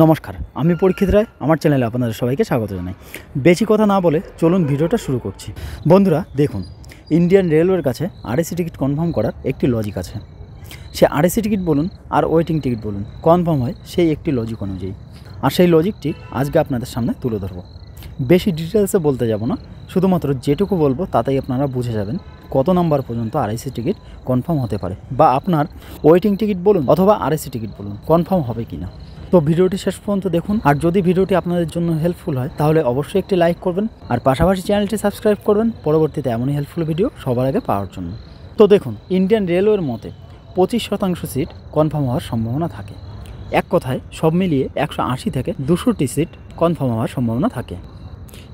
নমস্কার, আমি পরীক্ষিত রায়। আমার চ্যানেলে আপনাদের সবাইকে স্বাগত জানাই। বেশি কথা না বলে চলুন ভিডিওটা শুরু করছি। বন্ধুরা দেখুন, ইন্ডিয়ান রেলওয়ের কাছে আরএসি টিকিট কনফার্ম করার একটি লজিক আছে। সে আরএসি টিকিট বলুন আর ওয়েটিং টিকিট বলুন, কনফার্ম হয় সেই একটি লজিক অনুযায়ী। আর সেই লজিকটি আজকে আপনাদের সামনে তুলে ধরবো। বেশি ডিটেলসে বলতে যাব না, শুধুমাত্র যেটুকু বলবো তাতেই আপনারা বুঝে যাবেন কত নাম্বার পর্যন্ত আরএসি টিকিট কনফার্ম হতে পারে, বা আপনার ওয়েটিং টিকিট বলুন অথবা আরএসি টিকিট বলুন কনফার্ম হবে কি না। তো ভিডিওটি শেষ পর্যন্ত দেখুন, আর যদি ভিডিওটি আপনাদের জন্য হেল্পফুল হয় তাহলে অবশ্যই একটি লাইক করবেন, আর পাশাপাশি চ্যানেলটি সাবস্ক্রাইব করবেন পরবর্তীতে এমনই হেল্পফুল ভিডিও সবার আগে পাওয়ার জন্য। তো দেখুন, ইন্ডিয়ান রেলওয়ের মতে 25% সিট কনফার্ম হওয়ার সম্ভাবনা থাকে। এক কথায় সব মিলিয়ে 180 থেকে 200টি সিট কনফার্ম হওয়ার সম্ভাবনা থাকে।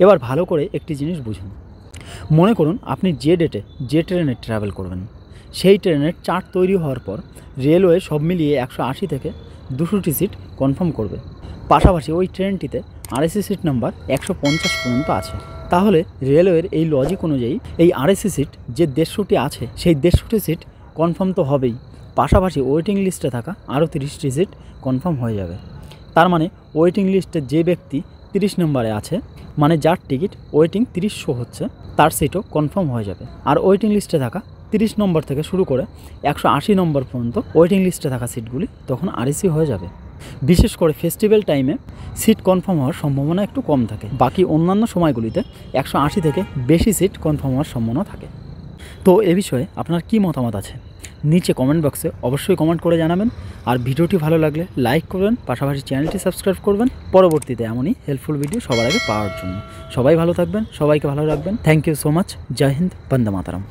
এবার ভালো করে একটি জিনিস বুঝুন। মনে করুন আপনি যে ডেটে যে ট্রেনে ট্রাভেল করবেন, সেই ট্রেনের চার্ট তৈরি হওয়ার পর রেলওয়ে সব মিলিয়ে 180 থেকে 200টি সিট কনফার্ম করবে। পাশাপাশি ওই ট্রেনটিতে আরএসি সিট নাম্বার 150 পর্যন্ত আছে। তাহলে রেলওয়ের এই লজিক অনুযায়ী এই আরএসি সিট যে 150টি আছে, সেই 150টি সিট কনফার্ম তো হবেই, পাশাপাশি ওয়েটিং লিস্টে থাকা আরও 30টি সিট কনফার্ম হয়ে যাবে। তার মানে ওয়েটিং লিস্টে যে ব্যক্তি 30 নম্বরে আছে, মানে যার টিকিট ওয়েটিং 30 শো হচ্ছে, তার সিটও কনফার্ম হয়ে যাবে। আর ওয়েটিং লিস্টে থাকা 30 নম্বর থেকে শুরু করে 180 নম্বর পর্যন্ত ওয়েটিং লিস্টে থাকা সিটগুলি তখন আরএসি হয়ে যাবে। বিশেষ করে ফেস্টিভ্যাল টাইমে সিট কনফার্ম হওয়ার সম্ভাবনা একটু কম থাকে। বাকি অন্যান্য সময়গুলিতে 180 থেকে বেশি সিট কনফার্ম হওয়ার সম্ভাবনা থাকে। তো এ বিষয়ে আপনার কি মতামত আছে নিচে কমেন্ট বক্সে অবশ্যই কমেন্ট করে জানাবেন। আর ভিডিওটি ভালো লাগলে লাইক করবেন, পাশাপাশি চ্যানেলটি সাবস্ক্রাইব করবেন পরবর্তীতে এমনই হেল্পফুল ভিডিও সবার আগে পাওয়ার জন্য। সবাই ভালো থাকবেন, সবাইকে ভালো রাখবেন। Thank you so much. জয় হিন্দ, বন্দে মাতরম।